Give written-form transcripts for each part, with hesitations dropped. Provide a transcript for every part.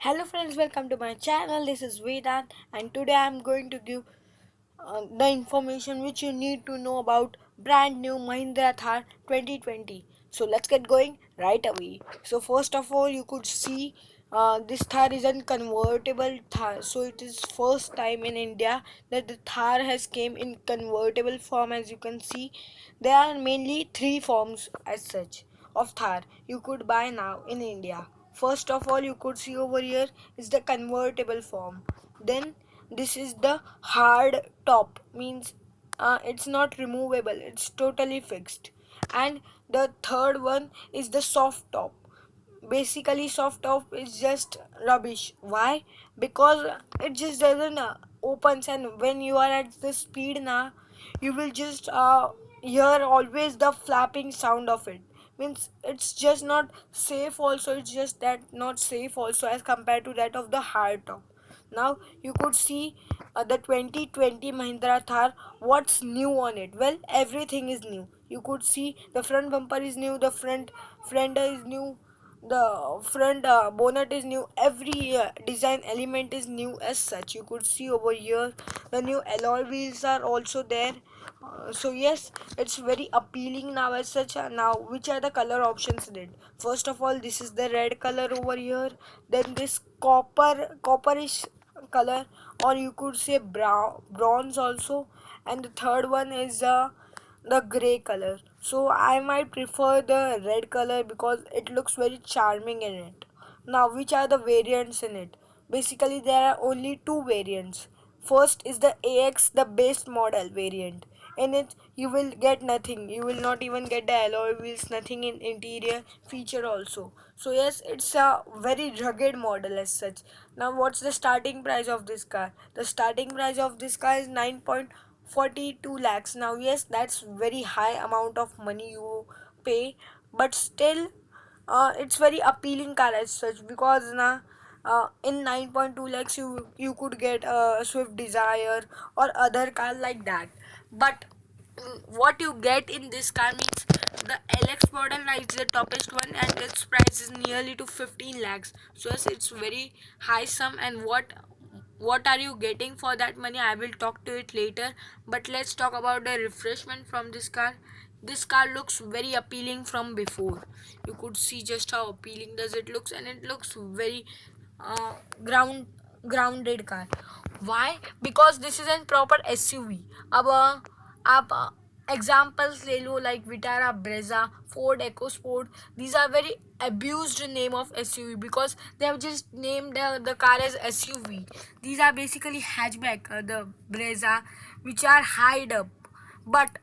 Hello friends, welcome to my channel. This is Vedant and today I am going to give the information which you need to know about brand new Mahindra Thar 2020. So let's get going right away. So first of all, you could see this Thar is a convertible Thar. So it is first time in India that the Thar has came in convertible form. As you can see, there are mainly three forms as such of Thar you could buy now in India. First of all, you could see over here is the convertible form. Then this is the hard top, means it's not removable, it's totally fixed. And the third one is the soft top. Basically soft top is just rubbish. Why? Because it just doesn't opens, and when you are at the speed now, you will just hear always the flapping sound of it. Means it's just not safe also, it's just that not safe also as compared to that of the hard top. Now you could see the 2020 Mahindra Thar. What's new on it? Well, everything is new. You could see the front bumper is new, the front fender is new, the front bonnet is new. Every design element is new as such. You could see over here the new alloy wheels are also there. So yes, it's very appealing now as such. Now which are the color options in it? First of all, this is the red color over here, then this copperish color, or you could say brown bronze also, and the third one is the gray color. So I might prefer the red color because it looks very charming in it. Now which are the variants in it? Basically there are only two variants. First is the AX, the base model variant. In it you will get nothing, you will not even get the alloy wheels, nothing in interior feature also. So yes, it's a very rugged model as such. Now what's the starting price of this car? The starting price of this car is 9.42 lakhs. Now yes, that's very high amount of money you pay, but still it's very appealing car as such, because in 9.2 lakhs you could get a Swift Desire or other car like that. But what you get in this car means the LX model is the toppest one, and its price is nearly to 15 lakhs. So yes, it's very high sum. And what are you getting for that money, I will talk to it later. But let's talk about the refreshment from this car. This car looks very appealing from before. You could see just how appealing does it looks, and it looks very uh, ground grounded car. Why? Because this is a proper SUV. अब आप examples ले लो like Vitara, Brezza, Ford EcoSport. These are very abused name of SUV because they have just named the car as SUV. These are basically hatchback, the Brezza, which are high up. But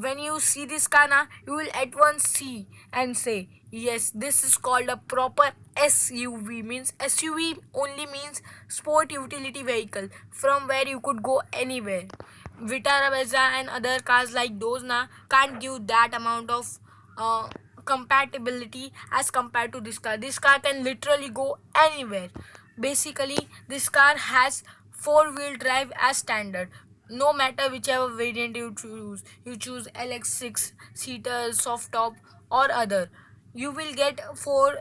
when you see this car now, you will at once see and say, yes, this is called a proper SUV. Means SUV only means sport utility vehicle, from where you could go anywhere. Vitara, Brezza and other cars like those now can't give that amount of uh, compatibility as compared to this car. This car can literally go anywhere. Basically, this car has four-wheel drive as standard. No matter whichever variant you choose LX6 seater, soft top or other, you will get four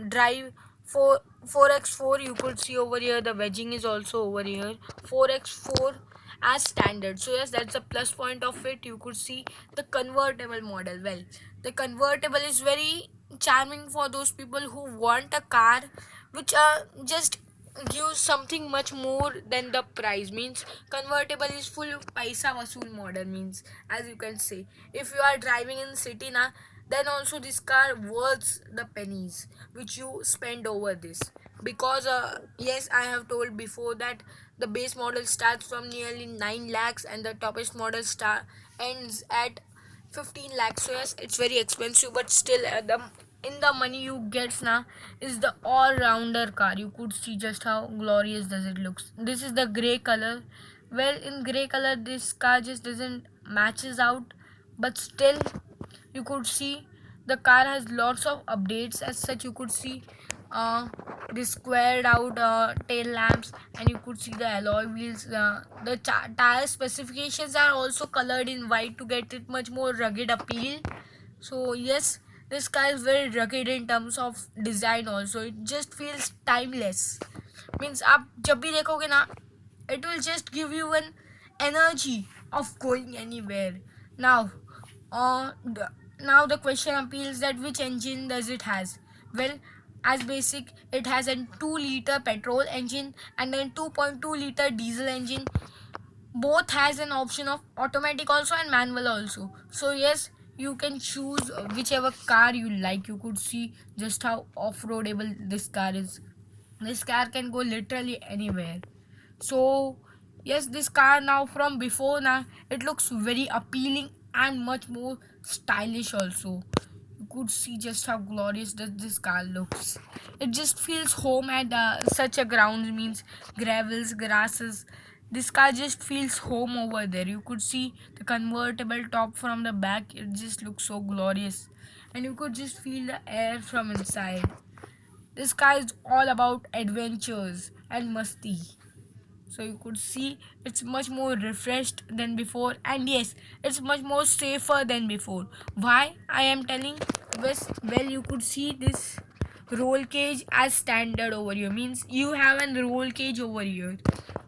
drive, 4x4. You could see over here the wedging is also over here, 4x4 as standard. So yes, that's a plus point of it. You could see the convertible model. Well, the convertible is very charming for those people who want a car which just gives something much more than the price. Means convertible is full paisa vasool model. Means, as you can say, if you are driving in city na, then also this car worth the pennies which you spend over this. Because yes, I have told before that the base model starts from nearly 9 lakhs and the toppest model ends at 15 lakhs. So yes, it's very expensive, but still the in the money you get now is the all-rounder car. You could see just how glorious does it looks. This is the gray color. Well, in gray color this car just doesn't matches out, but still you could see the car has lots of updates as such. You could see uh, the squared out tail lamps, and you could see the alloy wheels. The tire specifications are also colored in white to get it much more rugged appeal. So yes, this car is very rugged in terms of design also. It just feels timeless. Means आप जब भी देखोगे ना, it will just give you an energy of going anywhere. Now, uh, the, now the question appeals that which engine does it has? Well, as basic, it has a 2-liter petrol engine and then 2.2-liter diesel engine. Both has an option of automatic also and manual also. So yes, you can choose whichever car you like. You could see just how off-roadable this car is. This car can go literally anywhere. So yes, this car now from before now, it looks very appealing and much more stylish also. You could see just how glorious does this car looks. It just feels home at such a ground, means gravels, grasses. This car just feels home over there. You could see the convertible top from the back. It just looks so glorious, and you could just feel the air from inside. This car is all about adventures and musty. So you could see it's much more refreshed than before, and yes, it's much more safer than before. Why I am telling this? Well, you could see this roll cage as standard over here, means you have an roll cage over here.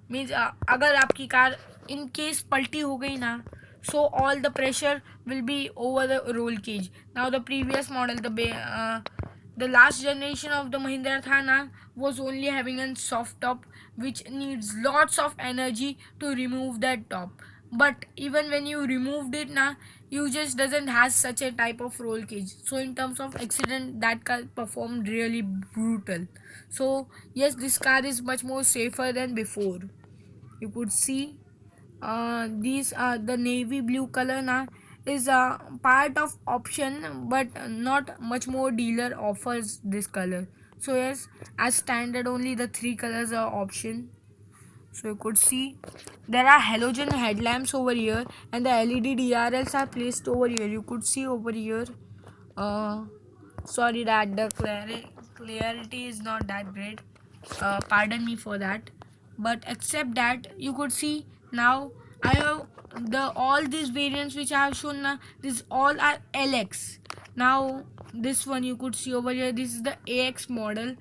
Means अगर आपकी car in case पलटी हो गई ना, so all the pressure will be over the roll cage. Now the previous model, the last generation of the Mahindra Thar was only having a soft top which needs lots of energy to remove that top. But even when you removed it now, you just doesn't have such a type of roll cage. So in terms of accident, that car performed really brutal. So yes, this car is much more safer than before. You could see these the navy blue color now is a part of option, but not much more dealer offers this color. So yes, as standard only the three colors are option. So you could see there are halogen headlamps over here, and the LED DRLs are placed over here. You could see over here. Uh, Sorry that the clarity is not that great. Pardon me for that. But except that, you could see now I have the all these variants which I have shown now. These all are LX. Now this one you could see over here. This is the AX model.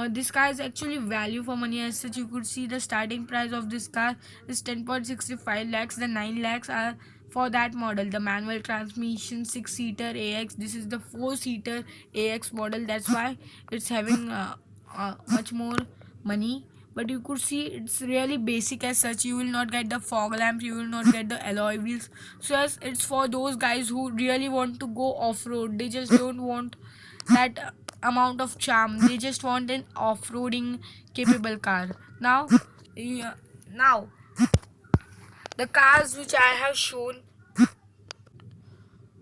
This car is actually value for money as such. You could see the starting price of this car is 10.65 lakhs. The 9 lakhs are for that model. The manual transmission 6-seater AX. This is the 4-seater AX model. That's why it's having much more money. But you could see it's really basic as such. You will not get the fog lamps, you will not get the alloy wheels. So yes, it's for those guys who really want to go off-road. They just don't want that amount of charm. They just want an off-roading capable car. Now, yeah, now the cars which I have shown.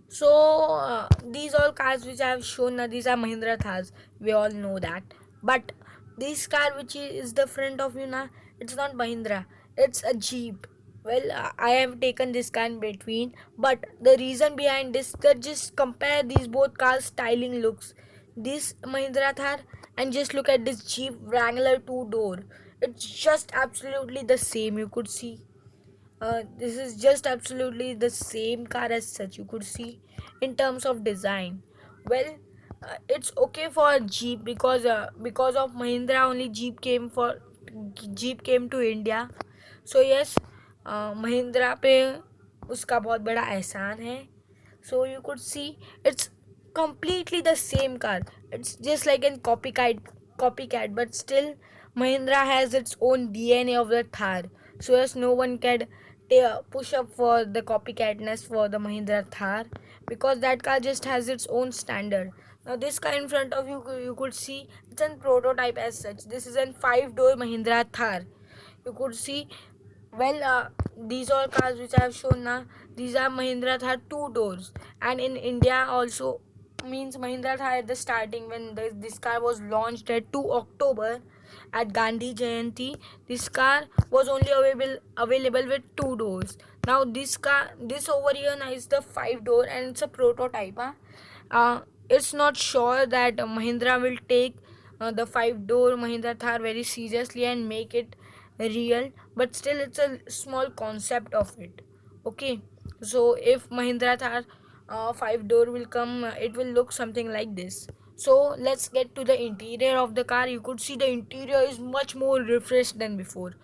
So these all cars which I have shown, these are Mahindra Thars. We all know that. But this car which is the front of you now, it's not Mahindra. It's a Jeep. Well, I have taken this car in between. But the reason behind this, that just compare these both cars' styling looks. This Mahindra Thar and just look at this Jeep Wrangler 2-door. It's just absolutely the same. You could see this is just absolutely the same car as such. You could see in terms of design. Well, it's okay for a Jeep because of Mahindra only Jeep came to India. So yes, Mahindra पे उसका बहुत बड़ा एहसान है. So you could see it's completely the same car. It's just like a copycat, but still Mahindra has its own DNA of the Thar. So yes, no one can push up for the copycatness for the Mahindra Thar because that car just has its own standard. Now this car in front of you, you could see it's a prototype as such. This is a 5-door Mahindra Thar. You could see, well, these all cars which I have shown now, these are Mahindra Thar 2 doors, and in India also, means Mahindra Thar at the starting when this car was launched at 2 October at Gandhi Jayanti, this car was only available with 2 doors. Now this over here now is the 5 door and it's a prototype. It's not sure that Mahindra will take the 5 door Mahindra Thar very seriously and make it real, but still it's a small concept of it. Okay, so if Mahindra Thar five door will come, it will look something like this. So let's get to the interior of the car. You could see the interior is much more refreshed than before.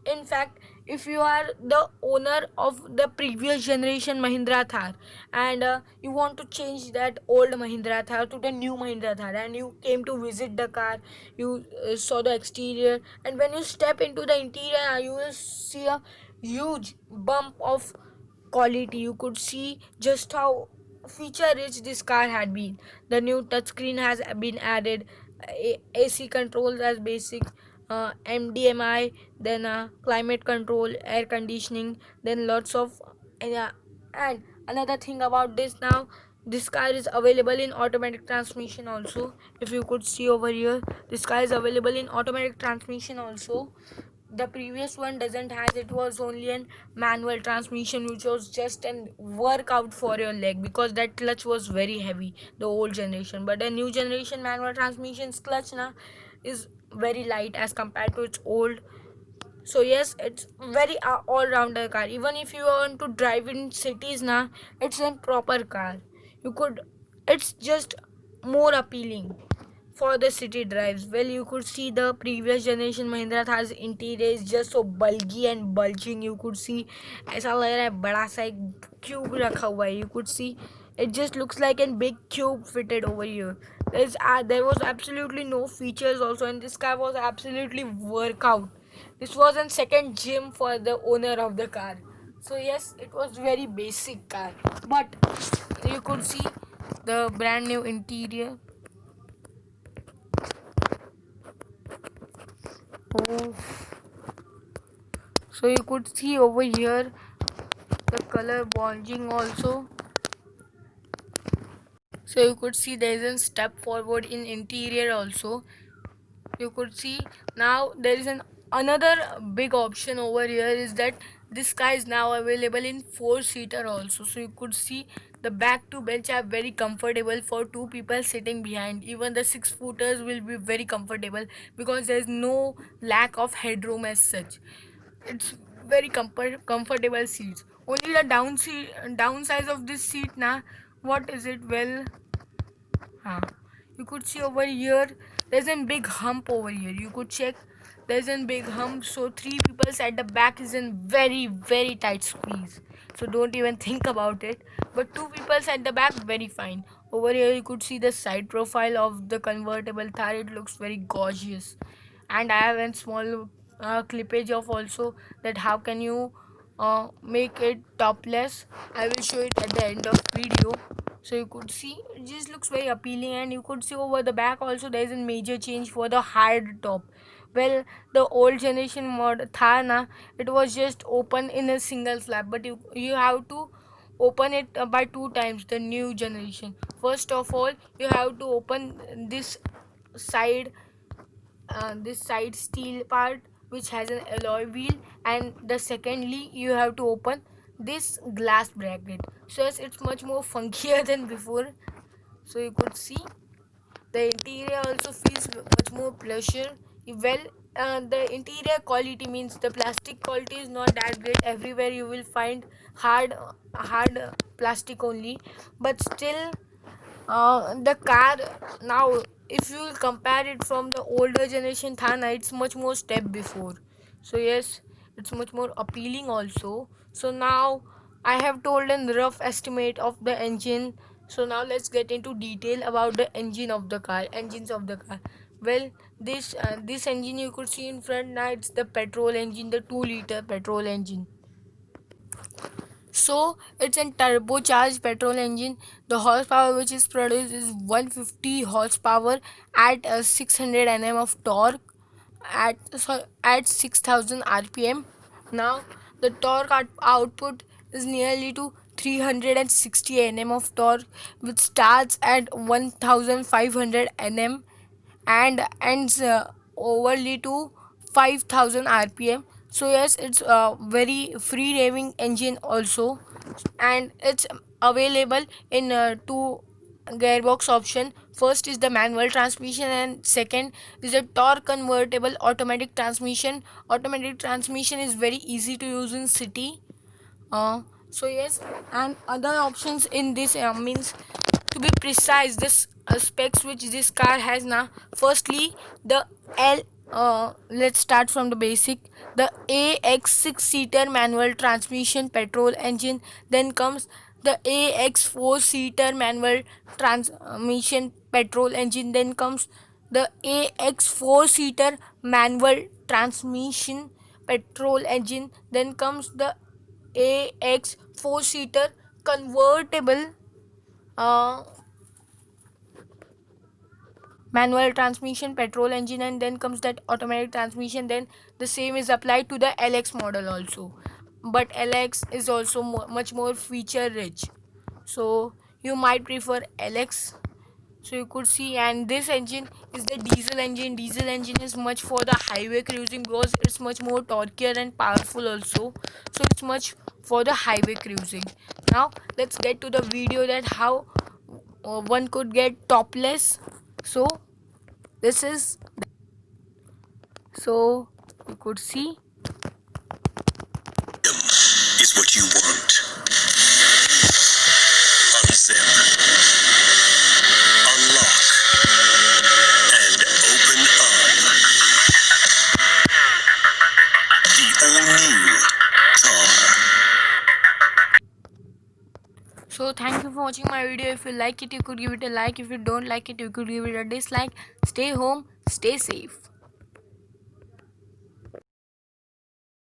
In fact, if you are the owner of the previous generation Mahindra Thar, and you want to change that old Mahindra Thar to the new Mahindra Thar, and you came to visit the car, you saw the exterior, and when you step into the interior, you will see a huge bump of quality. You could see just how feature rich this car had been. The new touchscreen has been added, AC controls as basic, MDMI, then climate control, air conditioning, then lots of and another thing about this, now this car is available in automatic transmission also. If you could see over here, this car is available in automatic transmission also. The previous one doesn't has, it was only an manual transmission, which was just an workout for your leg because that clutch was very heavy, the old generation. But the new generation manual transmission's clutch now is very light as compared to its old. So yes, it's very all-rounder car. Even if you want to drive in cities now, it's a proper car. You could, it's just more appealing for the city drives. Well, you could see the previous generation Mahindra Thar's interior is just so bulgy and bulging. You could see ऐसा लग रहा है बड़ा सा एक cube रखा हुआ है. You could see it just looks like a big cube fitted over here. There was absolutely no features also, and this car was absolutely workout. This was a second gym for the owner of the car. So yes, it was very basic car, but you could see the brand new interior. Oh, so you could see over here the color bonding also. So you could see there is a step forward in interior also. You could see now there is an another big option over here is that this car is now available in four-seater also. So you could see the back two bench are very comfortable for two people sitting behind. Even the six-footers will be very comfortable because there is no lack of headroom as such. It's very comfortable seats. Only the downsize of this seat now, what is it? Well, you could see over here there's a big hump over here. You could check, there's a big hump, so three people at the back is in very tight squeeze, so don't even think about it. But two people at the back, very fine. Over here you could see the side profile of the convertible Thar. It looks very gorgeous, and I have a small clippage of also that how can you make it topless. I will show it at the end of video. So you could see it just looks very appealing, and you could see over the back also there is a major change for the hard top. Well, the old generation mod Thar na, it was just open in a single flap, but you have to open it by two times. The new generation, first of all, you have to open side this side steel part which has an alloy wheel, and the secondly you have to open this glass bracket. So yes, it's much more funkier than before. So you could see the interior also feels much more pleasure. Well, the interior quality means the plastic quality is not that great. Everywhere you will find hard plastic only, but still the car now, if you will compare it from the older generation Thana, it's much more step before. So yes, it's much more appealing also. So now I have told a rough estimate of the engine. So now let's get into detail about the engines of the car. Well, this engine you could see in front now, it's the petrol engine, the 2-liter petrol engine. So it's a turbocharged petrol engine. The horsepower which is produced is 150 horsepower at 600 Nm of torque at 6000 rpm. Now the torque output is nearly to 360 Nm of torque, which starts at 1500 Nm and ends overly to 5000 rpm. So yes, it's a very free raving engine also, and it's available in two gearbox option. First is the manual transmission, and second is the torque convertible automatic transmission. Automatic transmission is very easy to use in city. So yes, and other options in this means, to be precise, this specs which this car has now. Firstly, the L. Let's start from the basic. The AX six-seater manual transmission petrol engine. Then comes the AX four-seater manual transmission petrol engine. Then comes the AX four-seater manual transmission petrol engine. Then comes the AX four-seater convertible uh, manual transmission petrol engine, and then comes that automatic transmission. Then the same is applied to the LX model also, but LX is also much more feature rich, so you might prefer LX. So you could see, and this engine is the diesel engine. Diesel engine is much for the highway cruising because it's much more torquey and powerful also, so it's much for the highway cruising. Now let's get to the video that how one could get topless. So this is, so you could see. Is what you want. Unzip, unlock, and open up the all-new Thar. So thank you for watching my video. If you like it, you could give it a like. If you don't like it, you could give it a dislike. Stay home, stay safe.